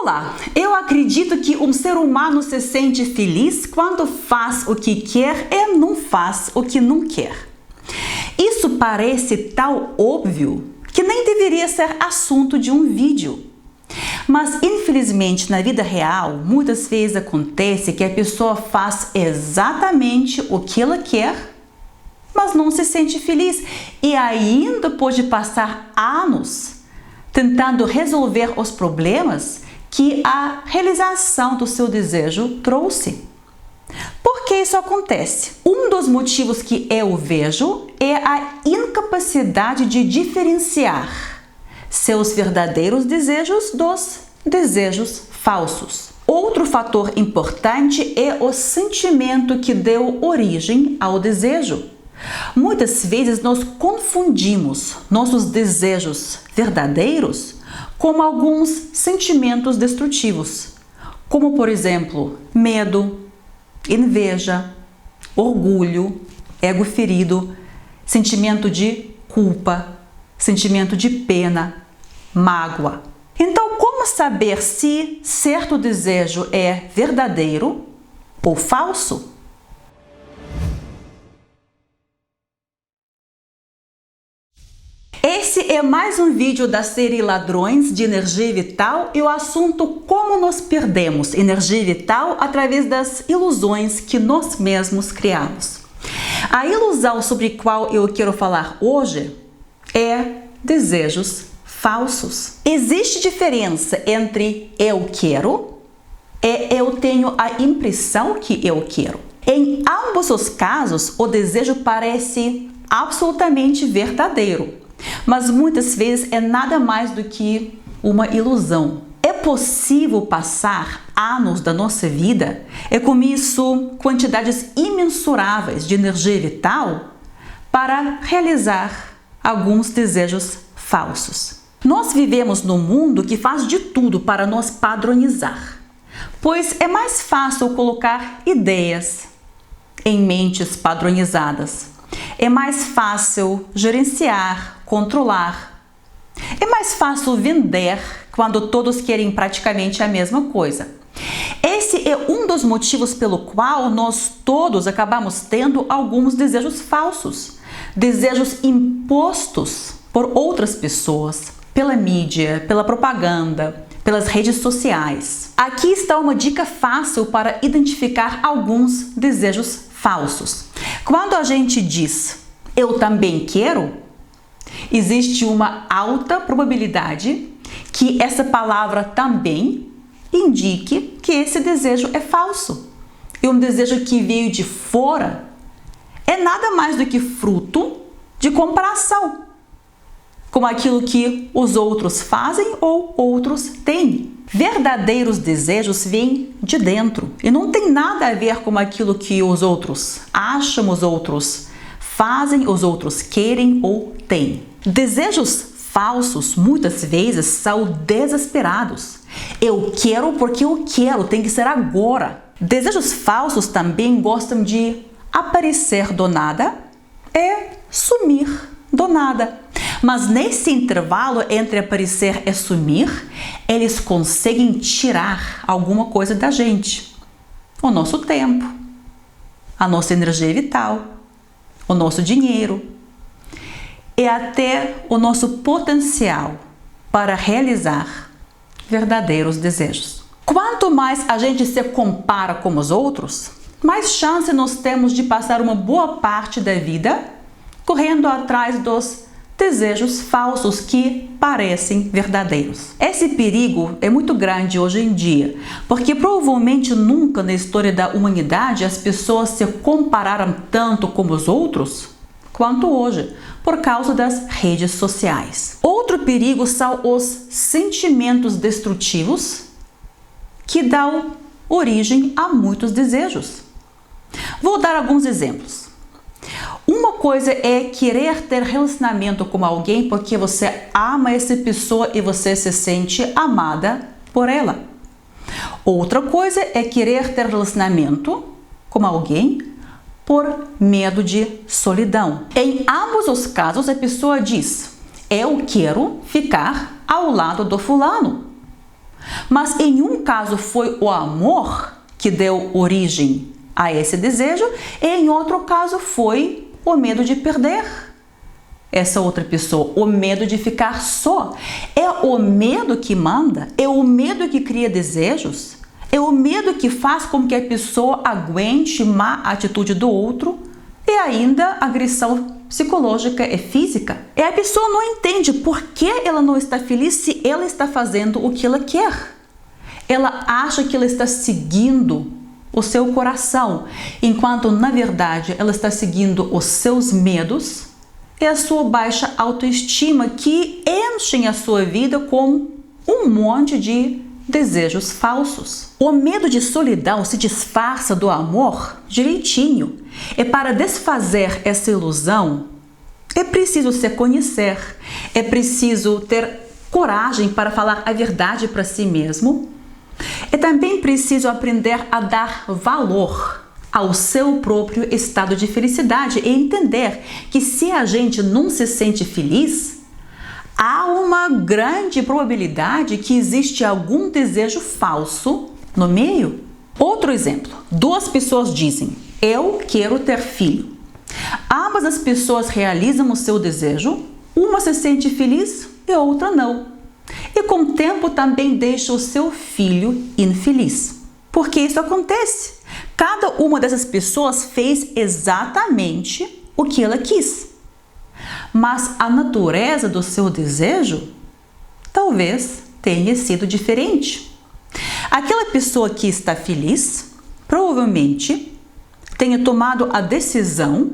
Olá, eu acredito que um ser humano se sente feliz quando faz o que quer e não faz o que não quer. Isso parece tão óbvio que nem deveria ser assunto de um vídeo. Mas, infelizmente, na vida real, muitas vezes acontece que a pessoa faz exatamente o que ela quer, mas não se sente feliz e ainda pode passar anos tentando resolver os problemas que a realização do seu desejo trouxe. Por que isso acontece? Um dos motivos que eu vejo é a incapacidade de diferenciar seus verdadeiros desejos dos desejos falsos. Outro fator importante é o sentimento que deu origem ao desejo. Muitas vezes nós confundimos nossos desejos verdadeiros com alguns sentimentos destrutivos, como por exemplo, medo, inveja, orgulho, ego ferido, sentimento de culpa, sentimento de pena, mágoa. Então, como saber se certo desejo é verdadeiro ou falso? Esse é mais um vídeo da série Ladrões de Energia Vital e o assunto como nós perdemos energia vital através das ilusões que nós mesmos criamos. A ilusão sobre a qual eu quero falar hoje é desejos falsos. Existe diferença entre eu quero e eu tenho a impressão que eu quero. Em ambos os casos, o desejo parece absolutamente verdadeiro. Mas muitas vezes é nada mais do que uma ilusão. É possível passar anos da nossa vida e com isso quantidades imensuráveis de energia vital para realizar alguns desejos falsos. Nós vivemos num mundo que faz de tudo para nos padronizar, pois é mais fácil colocar ideias em mentes padronizadas. É mais fácil gerenciar, controlar. É mais fácil vender quando todos querem praticamente a mesma coisa. Esse é um dos motivos pelo qual nós todos acabamos tendo alguns desejos falsos, desejos impostos por outras pessoas, pela mídia, pela propaganda, pelas redes sociais. Aqui está uma dica fácil para identificar alguns desejos falsos. Quando a gente diz eu também quero, existe uma alta probabilidade que essa palavra também indique que esse desejo é falso. E um desejo que veio de fora é nada mais do que fruto de comparação com aquilo que os outros fazem ou outros têm. Verdadeiros desejos vêm de dentro e não tem nada a ver com aquilo que os outros acham, os outros fazem, os outros querem ou têm. Desejos falsos muitas vezes são desesperados. Eu quero porque eu quero, tem que ser agora. Desejos falsos também gostam de aparecer do nada e sumir do nada. Mas nesse intervalo entre aparecer e sumir, eles conseguem tirar alguma coisa da gente. O nosso tempo, a nossa energia vital, o nosso dinheiro e até o nosso potencial para realizar verdadeiros desejos. Quanto mais a gente se compara com os outros, mais chance nós temos de passar uma boa parte da vida correndo atrás dos desejos falsos que parecem verdadeiros. Esse perigo é muito grande hoje em dia, porque provavelmente nunca na história da humanidade as pessoas se compararam tanto com os outros quanto hoje, por causa das redes sociais. Outro perigo são os sentimentos destrutivos que dão origem a muitos desejos. Vou dar alguns exemplos. Uma coisa é querer ter relacionamento com alguém porque você ama essa pessoa e você se sente amada por ela. Outra coisa é querer ter relacionamento com alguém por medo de solidão. Em ambos os casos, a pessoa diz: eu quero ficar ao lado do fulano. Mas em um caso foi o amor que deu origem a esse desejo, e em outro caso foi o medo de perder essa outra pessoa, o medo de ficar só. É o medo que manda, é o medo que cria desejos, é o medo que faz com que a pessoa aguente má atitude do outro e ainda agressão psicológica e física. E a pessoa não entende por que ela não está feliz se ela está fazendo o que ela quer. Ela acha que ela está seguindo o seu coração, enquanto na verdade ela está seguindo os seus medos e a sua baixa autoestima, que enchem a sua vida com um monte de desejos falsos. O medo de solidão se disfarça do amor direitinho. E para desfazer essa ilusão, é preciso se conhecer, é preciso ter coragem para falar a verdade para si mesmo. É também preciso aprender a dar valor ao seu próprio estado de felicidade e entender que se a gente não se sente feliz, há uma grande probabilidade que existe algum desejo falso no meio. Outro exemplo, duas pessoas dizem: eu quero ter filho. Ambas as pessoas realizam o seu desejo, uma se sente feliz e a outra não. E com o tempo também deixa o seu filho infeliz. Porque isso acontece. Cada uma dessas pessoas fez exatamente o que ela quis. Mas a natureza do seu desejo talvez tenha sido diferente. Aquela pessoa que está feliz provavelmente tenha tomado a decisão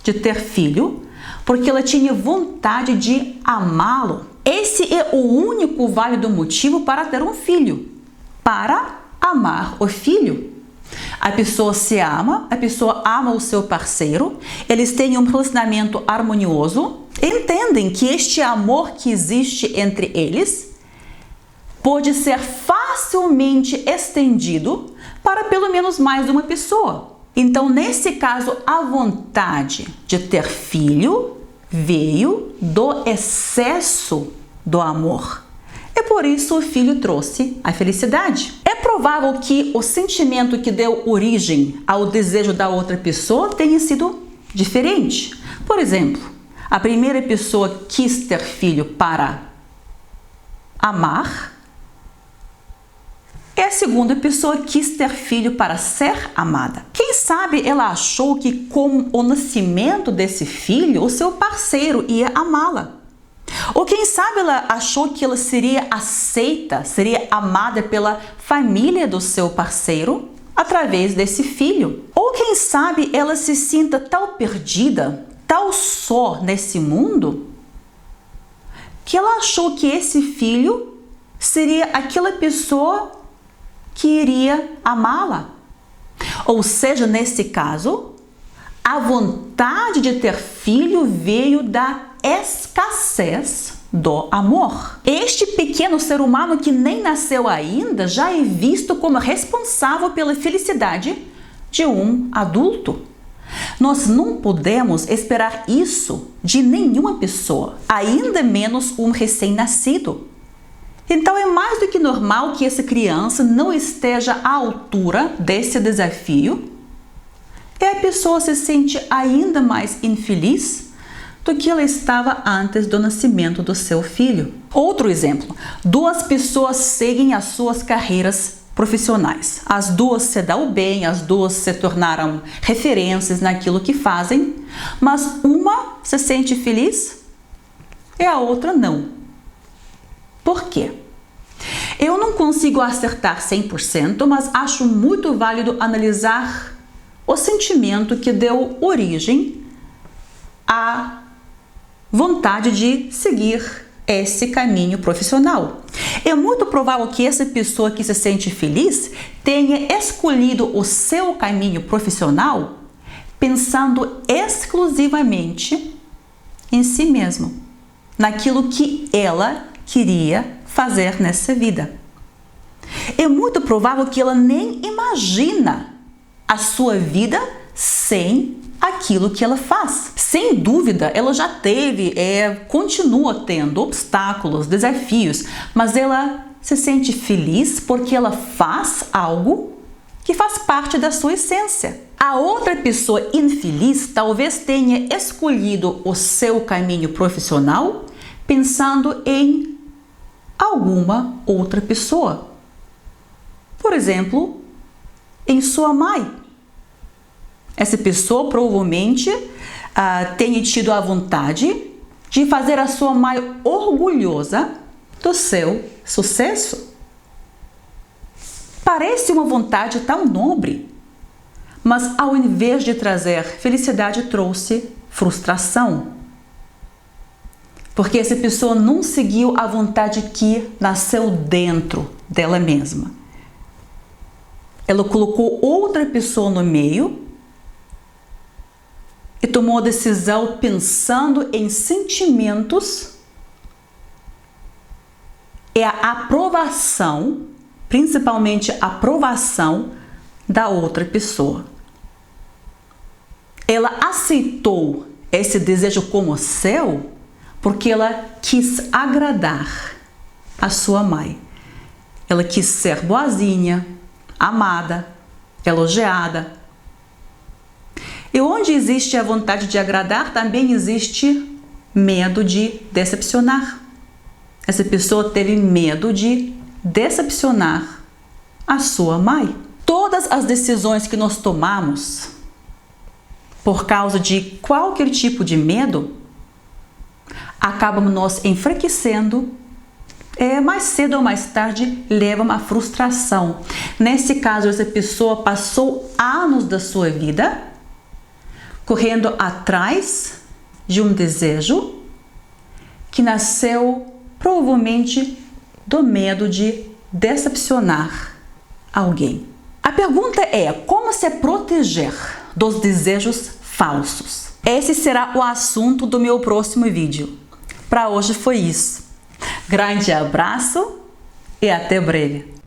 de ter filho porque ela tinha vontade de amá-lo. Esse é o único válido motivo para ter um filho, para amar o filho. A pessoa se ama, a pessoa ama o seu parceiro, eles têm um relacionamento harmonioso, entendem que este amor que existe entre eles pode ser facilmente estendido para pelo menos mais uma pessoa. Então, nesse caso, a vontade de ter filho veio do excesso do amor. E por isso o filho trouxe a felicidade. É provável que o sentimento que deu origem ao desejo da outra pessoa tenha sido diferente. Por exemplo, a primeira pessoa quis ter filho para amar, e a segunda pessoa quis ter filho para ser amada. Quem sabe ela achou que com o nascimento desse filho, o seu parceiro ia amá-la. Ou quem sabe ela achou que ela seria aceita, seria amada pela família do seu parceiro através desse filho. Ou quem sabe ela se sinta tão perdida, tão só nesse mundo, que ela achou que esse filho seria aquela pessoa que iria amá-la. Ou seja, nesse caso, a vontade de ter filho veio da escassez do amor. Este pequeno ser humano que nem nasceu ainda já é visto como responsável pela felicidade de um adulto. Nós não podemos esperar isso de nenhuma pessoa, ainda menos um recém-nascido. Então é mais do que normal que essa criança não esteja à altura desse desafio e a pessoa se sente ainda mais infeliz do que ela estava antes do nascimento do seu filho. Outro exemplo, duas pessoas seguem as suas carreiras profissionais. As duas se dão bem, as duas se tornaram referências naquilo que fazem, mas uma se sente feliz e a outra não. Por quê? Eu não consigo acertar 100%, mas acho muito válido analisar o sentimento que deu origem à vontade de seguir esse caminho profissional. É muito provável que essa pessoa que se sente feliz tenha escolhido o seu caminho profissional pensando exclusivamente em si mesmo, naquilo que ela queria fazer nessa vida. É muito provável que ela nem imagina a sua vida sem aquilo que ela faz. Sem dúvida, ela já teve, continua tendo obstáculos, desafios, mas ela se sente feliz porque ela faz algo que faz parte da sua essência. A outra pessoa infeliz talvez tenha escolhido o seu caminho profissional pensando em alguma outra pessoa. Por exemplo, em sua mãe. Essa pessoa provavelmente tenha tido a vontade de fazer a sua mãe orgulhosa do seu sucesso. Parece uma vontade tão nobre, mas ao invés de trazer felicidade, trouxe frustração. Porque essa pessoa não seguiu a vontade que nasceu dentro dela mesma. Ela colocou outra pessoa no meio e tomou a decisão pensando em sentimentos e a aprovação, principalmente a aprovação da outra pessoa. Ela aceitou esse desejo como seu porque ela quis agradar a sua mãe. Ela quis ser boazinha, amada, elogiada. E onde existe a vontade de agradar, também existe medo de decepcionar. Essa pessoa teve medo de decepcionar a sua mãe. Todas as decisões que nós tomamos por causa de qualquer tipo de medo acabam nos enfraquecendo e mais cedo ou mais tarde levam à frustração. Nesse caso, essa pessoa passou anos da sua vida correndo atrás de um desejo que nasceu provavelmente do medo de decepcionar alguém. A pergunta é: como se proteger dos desejos falsos? Esse será o assunto do meu próximo vídeo. Para hoje foi isso. Grande abraço e até breve.